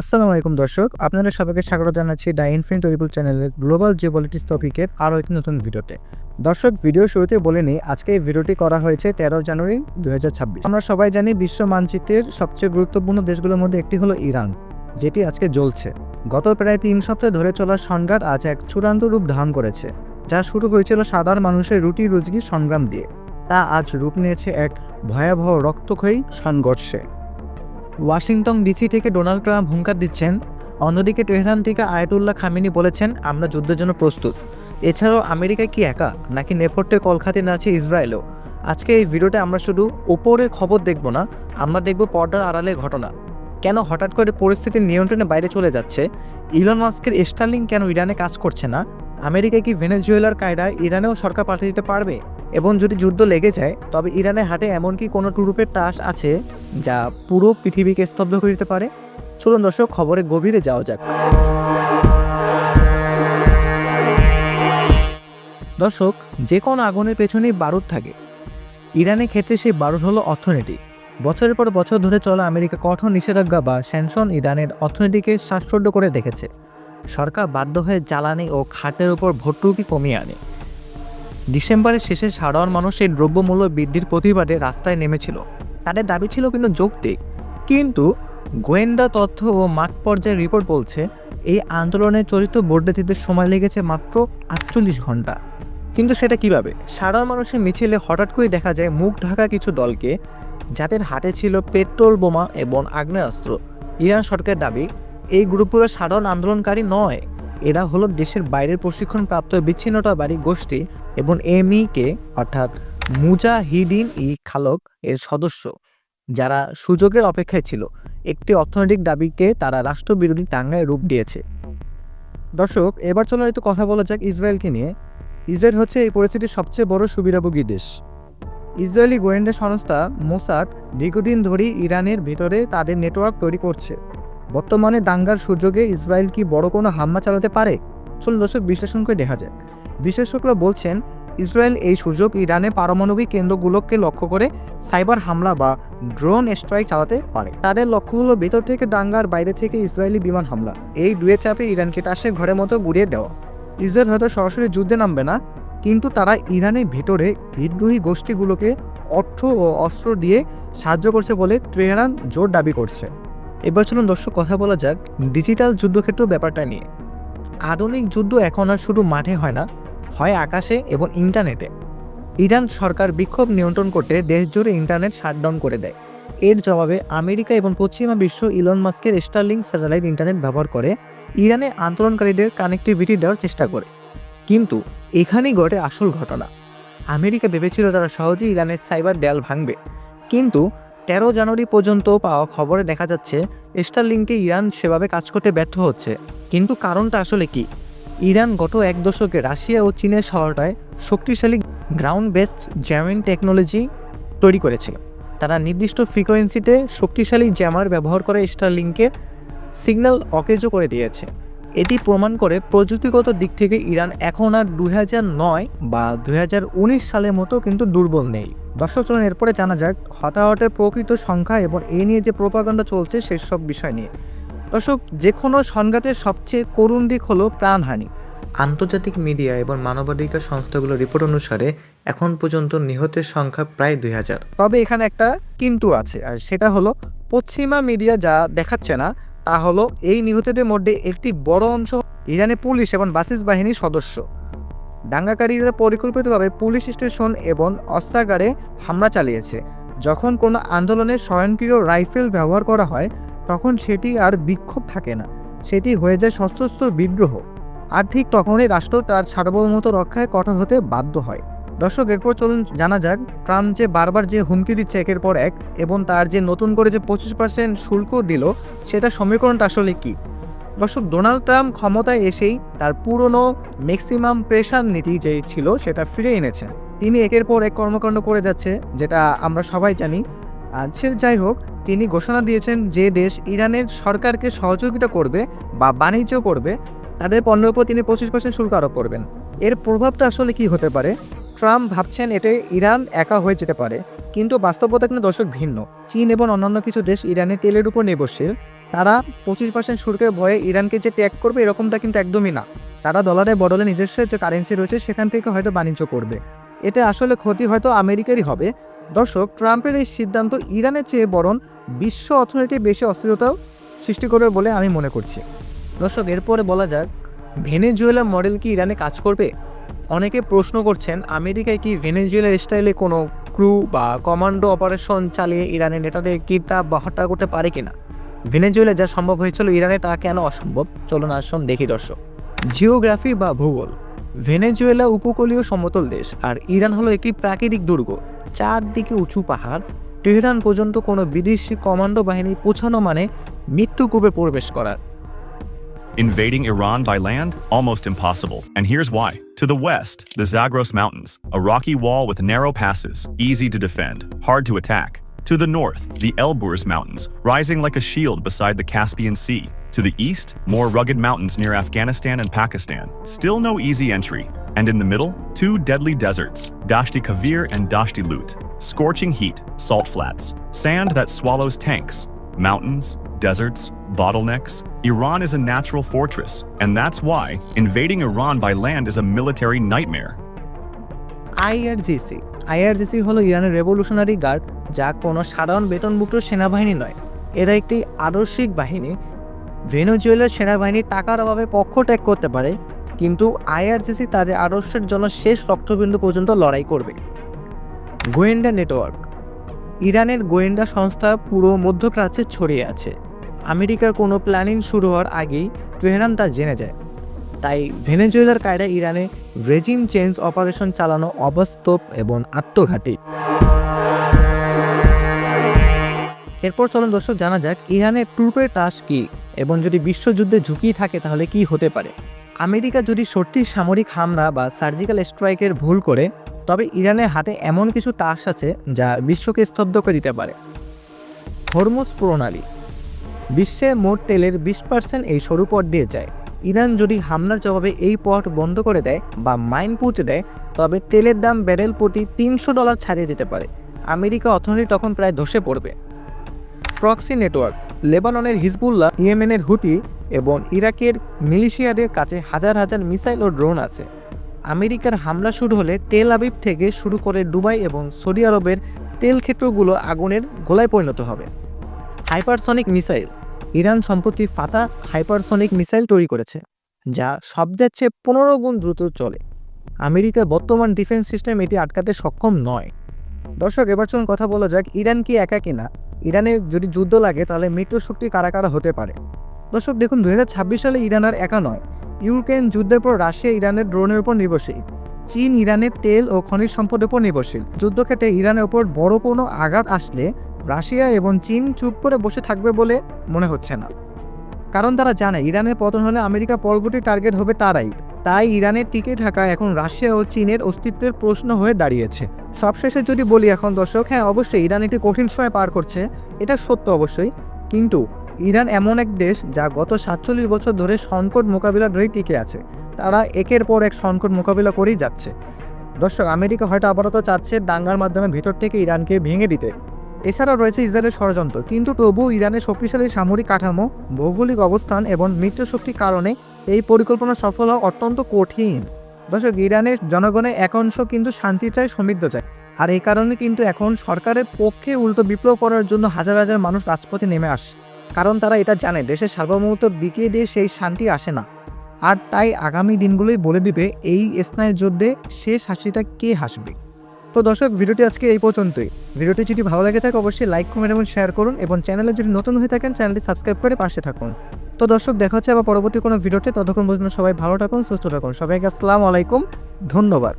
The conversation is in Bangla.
আসসালামু আলাইকুম দর্শক, আপনাদের সবাইকে স্বাগত জানাচ্ছি দ্য ইনফিনিট রিপল চ্যানেলের গ্লোবাল জিওপলিটিক্স টপিকের আরও একটি নতুন ভিডিওতে। দর্শক, ভিডিও শুরুতে বলে নিই, আজকে এই ভিডিওটি করা হয়েছে 13 জানুয়ারি 2026। আমরা সবাই জানি বিশ্ব মানচিত্রের সবচেয়ে গুরুত্বপূর্ণ দেশগুলোর মধ্যে একটি হলো ইরান, যেটি আজকে জ্বলছে। গত প্রায় 3 সপ্তাহ ধরে চলা সংঘাত আজ এক চূড়ান্ত রূপ ধারণ করেছে। যা শুরু হয়েছিল সাধারণ মানুষের রুটি রুজির সংগ্রাম দিয়ে, তা আজ রূপ নিয়েছে এক ভয়াবহ রক্তক্ষয়ী সংঘর্ষে। ওয়াশিংটন ডিসি থেকে ডোনাল্ড ট্রাম্প হুঙ্কার দিচ্ছেন, অন্যদিকে তেহরান থেকে আয়াতুল্লাহ খামেনি বলেছেন আমরা যুদ্ধের জন্য প্রস্তুত। এছাড়াও আমেরিকা কি একা, নাকি নেপথ্যে কলখাতে আছে ইসরায়েলও? আজকে এই ভিডিওতে আমরা শুধু ওপরের খবর দেখব না, আমরা দেখব পর্দার আড়ালে ঘটনা। কেন হঠাৎ করে পরিস্থিতির নিয়ন্ত্রণের বাইরে চলে যাচ্ছে? ইলন মাস্কের স্টারলিংক কেন ইরানে কাজ করছে না? আমেরিকা কি ভেনেজুয়েলার কায়দায় ইরানেও সরকার পাঠিয়ে দিতে পারবে? এবং যদি যুদ্ধ লেগে যায়, তবে ইরানের হাটে এমন কি কোনো টুরুপের তাস আছে যা পুরো পৃথিবীকে স্তব্ধ করে দিতে পারে? চলুন দর্শক, খবরের গভীরে যাওয়া যাক। দর্শক, যে কোনো আগুনের পেছনেই বারুদ থাকে। ইরানের ক্ষেত্রে সেই বারুদ হলো অর্থনীতি। বছরের পর বছর ধরে চলা আমেরিকা কঠোর নিষেধাজ্ঞা বা স্যাংশন ইরানের অর্থনীতিকে শ্বাসরুদ্ধ করে রেখেছে। সরকার বাধ্য হয়ে জ্বালানি ও খাতের উপর ভর্তুকি কমিয়ে আনে। ডিসেম্বরের শেষে সাধারণ মানুষ এই দ্রব্যমূল্য বৃদ্ধির প্রতিবাদে রাস্তায় নেমেছিল। তাদের দাবি ছিল কিন্তু যৌক্তিক, কিন্তু গোয়েন্দা তথ্য ও মাঠ পর্যায়ের রিপোর্ট বলছে এই আন্দোলনের চরিত্র বদলে যেতে সময় লেগেছে মাত্র 48 ঘন্টা। কিন্তু সেটা কিভাবে? সাধারণ মানুষের মিছিলে হঠাৎ করে দেখা যায় মুখ ঢাকা কিছু দলকে, যাদের হাতে ছিল পেট্রোল বোমা এবং আগ্নেয়াস্ত্র। ইরান সরকারের দাবি এই গ্রুপগুলো সাধারণ আন্দোলনকারী নয়, এরা হলো দেশের বাইরের প্রশিক্ষণপ্রাপ্ত বিচ্ছিন্নতাবাদী গোষ্ঠী এবং এমইকে অর্থাৎ মুজাহিদিন ই খালক এর সদস্য, যারা সুযোগের অপেক্ষায় ছিল। একটি অর্থনৈতিক দাবিকে তারা রাষ্ট্রবিরোধী দাঙ্গায় রূপ দিয়েছে। দর্শক, এবার চলো একটু কথা বলা যাক ইসরায়েলকে নিয়ে। ইসরায়েল হচ্ছে এই পরিস্থিতির সবচেয়ে বড় সুবিধাভোগী দেশ। ইসরায়েলি গোয়েন্দা সংস্থা মোসাদ দীর্ঘদিন ধরেই ইরানের ভিতরে তাদের নেটওয়ার্ক তৈরি করছে। বর্তমানে দাঙ্গার সুযোগে ইসরায়েল কি বড় কোনো হামলা চালাতে পারে? চলুন দর্শক, বিশ্লেষণ করে দেখা যায়। বিশেষজ্ঞরা বলছেন ইসরায়েল এই সুযোগ ইরানের পারমাণবিক কেন্দ্রগুলোকে লক্ষ্য করে সাইবার হামলা বা ড্রোন স্ট্রাইক চালাতে পারে। তাদের লক্ষ্য হলো ভেতর থেকে দাঙ্গার, বাইরে থেকে ইসরায়েলি বিমান হামলা। এই দুয়ের চাপে ইরানকে তাসের ঘরের মতো গুড়িয়ে দেওয়া। ইসরায়েল হয়তো সরাসরি যুদ্ধে নামবে না, কিন্তু তারা ইরানের ভেতরে বিদ্রোহী গোষ্ঠীগুলোকে অর্থ ও অস্ত্র দিয়ে সাহায্য করছে বলে তেহরান জোর দাবি করছে। এবার চলুন দর্শক, কথা বলা যাক ডিজিটাল যুদ্ধক্ষেত্র ব্যাপারটা নিয়ে। আধুনিক যুদ্ধ এখন আর শুধু মাঠে হয় না, হয় আকাশে এবং ইন্টারনেটে। ইরান সরকার বিক্ষোভ নিয়ন্ত্রণ করতে দেশ জুড়ে ইন্টারনেট শাটডাউন করে দেয়। এর জবাবে আমেরিকা এবং পশ্চিমা বিশ্ব ইলন মাস্কের স্টারলিংক স্যাটেলাইট ইন্টারনেট ব্যবহার করে ইরানে আন্দোলনকারীদের কানেক্টিভিটি দেওয়ার চেষ্টা করে। কিন্তু এখানেই ঘটে আসল ঘটনা। আমেরিকা ভেবেছিল তারা সহজেই ইরানের সাইবার দেয়াল ভাঙবে, কিন্তু 13 জানুয়ারি পর্যন্ত পাওয়া খবরে দেখা যাচ্ছে স্টারলিংকে ইরান সেভাবে কাজ করতে ব্যর্থ হচ্ছে। কিন্তু কারণটা আসলে কি? ইরান গত এক দশকে রাশিয়া ও চীনের সহায়তায় শক্তিশালী গ্রাউন্ড বেসড জ্যামিং টেকনোলজি তৈরি করেছিল। তারা নির্দিষ্ট ফ্রিকোয়েন্সিতে শক্তিশালী জ্যামার ব্যবহার করে স্টারলিংকের সিগন্যাল অকেজো করে দিয়েছে। এটি প্রমাণ করে প্রযুক্তিগত দিক থেকে ইরান এখন আর 2009 বা 2019 সালের মতো কিন্তু দুর্বল নেই। দর্শক, চলুন এরপরে জানা যাক হতাহতের প্রকৃত সংখ্যা এবং এ নিয়ে যে প্রোপাগান্ডা চলছে সেসব বিষয় নিয়ে। দর্শক, যে কোনো সংঘাতের সবচেয়ে করুণ দিক হলো প্রাণহানি। আন্তর্জাতিক মিডিয়া এবং মানবাধিকার সংস্থাগুলোর রিপোর্ট অনুসারে এখন পর্যন্ত নিহতের সংখ্যা প্রায় 2000। তবে এখানে একটা কিন্তু আছে, আর সেটা হলো পশ্চিমা মিডিয়া যা দেখাচ্ছে না, তা হলো এই নিহতদের মধ্যে একটি বড় অংশ ইরানের পুলিশ এবং বাসিস বাহিনীর সদস্য। দাঙ্গাকারীরা পরিকল্পিতভাবে পুলিশ স্টেশন এবং অস্ত্রাগারে হামলা চালিয়েছে। যখন কোনো আন্দোলনের স্বয়ংক্রিয় রাইফেল ব্যবহার করা হয়, তখন সেটি আর বিক্ষোভ থাকে না, সেটি হয়ে যায় সশস্ত্র বিদ্রোহ। আর ঠিক তখনই রাষ্ট্র তার সার্বভৌমত্ব রক্ষায় কঠোর হতে বাধ্য হয়। দর্শক, এরপর চলুন জানা যাক ট্রাম্প যে বারবার যে হুমকি দিচ্ছে একের পর এক, এবং তার যে নতুন করে যে 25% শুল্ক দিল, সেটা সমীকরণটা আসলে কি? দর্শক, ডোনাল্ড ট্রাম্প ক্ষমতায় এসেই তার পুরনো ম্যাক্সিমাম প্রেশার নীতি যে ছিল সেটা ফিরে এনেছেন। তিনি একের পর এক কর্মকাণ্ড করে যাচ্ছে, যেটা আমরা সবাই জানি। সে যাই হোক, তিনি ঘোষণা দিয়েছেন যে দেশ ইরানের সরকারকে সহযোগিতা করবে বা বাণিজ্য করবে, তাদের পণ্যের উপর তিনি 25% শুল্ক আরোপ করবেন। এর প্রভাবটা আসলে কি হতে পারে? ট্রাম্প ভাবছেন এতে ইরান একা হয়ে যেতে পারে, কিন্তু বাস্তবতা কিন্তু দর্শক ভিন্ন। চীন এবং অন্যান্য কিছু দেশ ইরানের তেলের উপর নির্ভরশীল। তারা 25% শুল্কের ভয়ে ইরানকে যে ত্যাগ করবে এরকমটা কিন্তু একদমই না। তারা ডলারের বদলে নিজস্ব যে কারেন্সি রয়েছে সেখান থেকে হয়তো বাণিজ্য করবে। এতে আসলে ক্ষতি হয়তো আমেরিকারই হবে। দর্শক, ট্রাম্পের এই সিদ্ধান্ত ইরানের চেয়ে বরং বিশ্ব অর্থনীতি বেশি অস্থিরতাও সৃষ্টি করবে বলে আমি মনে করছি। দর্শক, এরপরে বলা যাক ভেনেজুয়েলা মডেল কি ইরানে কাজ করবে? অনেকে প্রশ্ন করছেন আমেরিকায় কি ভেনেজুয়েলার স্টাইলে কোনো ক্রু বা কমান্ডো অপারেশন চালিয়ে ইরানের নেতাদের কিডন্যাপ বা হত্যা করতে পারে কিনা? ভেনেজুয়েলা যা সম্ভব হয়েছিল ইরানে তা কেন অসম্ভব? চলুন আসুন দেখি দর্শক। জিওগ্রাফি বা ভূগোল। ভেনেজুয়েলা উপকূলীয় সমতল দেশ আর ইরান হলো একটি প্রাকৃতিক দুর্গ। চারদিকে উঁচু পাহাড়। তেহরান পর্যন্ত কোনো বিদেশি কমান্ডো বাহিনী পৌঁছানো মানে মৃত্যুকূপে প্রবেশ করার। Invading Iran by land? Almost impossible. And here's why. To the west, the Zagros Mountains, a rocky wall with narrow passes, easy to defend, hard to attack. To the north, the Elburz Mountains, rising like a shield beside the Caspian Sea. To the east, more rugged mountains near Afghanistan and Pakistan. Still no easy entry. And in the middle, two deadly deserts, Dashti Kavir and Dashti Lut. Scorching heat, salt flats, sand that swallows tanks. Mountains, deserts, bottlenecks. Iran is a natural fortress, and that's why invading Iran by land is a military nightmare. IRGC হলো ইরানের রেভলিউশনারি গার্ড, যা কোনো সাধারণ বেতনভুক্ত সেনাবাহিনী নয়। এরা একটি আদর্শিক বাহিনী। ভেনেজুয়েলার সেনাবাহিনী টাকার অভাবে পক্ষ ত্যাগ করতে পারে, কিন্তু আইআরজিসি তাদের আদর্শের জন্য শেষ রক্তবিন্দু পর্যন্ত লড়াই করবে। গোয়েন্দা নেটওয়ার্ক। ইরানের গোয়েন্দা সংস্থা পুরো মধ্যপ্রাচ্যে ছড়িয়ে আছে। আমেরিকার কোনো প্ল্যানিং শুরু হওয়ার আগেই তেহরান তা জেনে যায়। তাই ভেনেজুয়েলার কায়দা ইরানে রেজিম চেঞ্জ অপারেশন চালানো অবাস্তব এবং আত্মঘাতী। এরপর চলুন দর্শক জানা যাক ইরানের ট্রুপের টাস্ক কী এবং যদি বিশ্বযুদ্ধে ঝুঁকি থাকে তাহলে কি হতে পারে। আমেরিকা যদি সত্যি সামরিক হামলা বা সার্জিক্যাল স্ট্রাইকের ভুল করে, তবে ইরানের হাতে এমন কিছু টাস্ক আছে যা বিশ্বকে স্তব্ধ করে দিতে পারে। হরমুজ প্রণালী। বিশ্বে মোট তেলের 20% এই সরু পথ দিয়ে যায়। ইরান যদি হামলার জবাবে এই পথ বন্ধ করে দেয় বা মাইন পুঁতে দেয়, তবে তেলের দাম ব্যারেল প্রতি $300 ছাড়িয়ে যেতে পারে। আমেরিকা অর্থনীতি তখন প্রায় ধসে পড়বে। Proxy network. লেবাননের হিজবুল্লাহ, ইয়েমেনের হুতি এবং ইরাকের মিলিশিয়াদের কাছে হাজার হাজার মিসাইল ও ড্রোন আছে। আমেরিকার হামলা শুরু হলে তেল আবিব থেকে শুরু করে দুবাই এবং সৌদি আরবের তেল ক্ষেত্রগুলো আগুনের গোলায় পরিণত হবে। Hypersonic missile. ইরান সম্প্রতি ফাতা হাইপারসনিক মিসাইল তৈরি করেছে, যা শব্দের চেয়ে 15 গুণ দ্রুত চলে। আমেরিকার বর্তমান ডিফেন্স সিস্টেম এটি আটকাতে সক্ষম নয়। দর্শক, এবার চলুন কথা বলা যাক ইরান কি একা কিনা। ইরানে যদি যুদ্ধ লাগে তাহলে মৃত্যুর শক্তি কারা কারা হতে পারে। দর্শক দেখুন, 2026 সালে ইরান আর একা নয়। ইউক্রেন যুদ্ধের পর রাশিয়া ইরানের ড্রোনের উপর নির্ভরশীল। চীন ইরানের তেল ও খনিজ সম্পদের উপর নির্ভরশীল। যুদ্ধক্ষেত্রে ইরানের ওপর বড় কোনো আঘাত আসলে রাশিয়া এবং চীন চুপ করে বসে থাকবে বলে মনে হচ্ছে না, কারণ তারা জানে ইরানের পতন হলে আমেরিকা পরবর্তী টার্গেট হবে তারাই। তাই ইরানের টিকে থাকা এখন রাশিয়া ও চীনের অস্তিত্বের প্রশ্ন হয়ে দাঁড়িয়েছে। সবশেষে যদি বলি এখন দর্শক, হ্যাঁ অবশ্যই ইরান একটি কঠিন সময় পার করছে, এটা সত্য অবশ্যই, কিন্তু ইরান এমন এক দেশ যা গত 47 বছর ধরে সংকট মোকাবিলা ধরেই টিকে আছে। তারা একের পর এক সংকট মোকাবিলা করেই যাচ্ছে। দর্শক, আমেরিকা হয়তো আপাতত চাচ্ছে দাঙ্গার মাধ্যমে ভেতর থেকে ইরানকে ভেঙে দিতে। এছাড়াও রয়েছে ইসরায়েলের ষড়যন্ত্র, কিন্তু তবুও ইরানের শক্তিশালী সামরিক কাঠামো, ভৌগোলিক অবস্থান এবং মিত্রশক্তির কারণে এই পরিকল্পনা সফল হওয়া অত্যন্ত কঠিন। দর্শক, ইরানের জনগণের এক অংশ কিন্তু শান্তি চায়, সমৃদ্ধ চায়, আর এই কারণে কিন্তু এখন সরকারের পক্ষে উল্টো বিপ্লব করার জন্য হাজার হাজার মানুষ রাজপথে নেমে আসছে, কারণ তারা এটা জানে দেশের সার্বভৌমত্ব বিকিয়ে দিয়ে সেই শান্তি আসে না। আর তাই আগামী দিনগুলোই বলে দিবে এই স্নায়ু যুদ্ধে শেষ হাসিটা কে হাসবে। তো দর্শক, ভিডিওটি আজকে এই পর্যন্তই। ভিডিওটি যদি ভালো লাগে থাকে অবশ্যই লাইক, কমেন্ট এবং শেয়ার করুন, এবং চ্যানেলে যদি নতুন হয়ে থাকেন চ্যানেলটি সাবস্ক্রাইব করে পাশে থাকুন। তো দর্শক, দেখা হচ্ছে আবার পরবর্তী কোনো ভিডিওতে। ততক্ষণ পর্যন্ত সবাই ভালো থাকুন, সুস্থ থাকুন। সবাইকে আসসালামু আলাইকুম, ধন্যবাদ।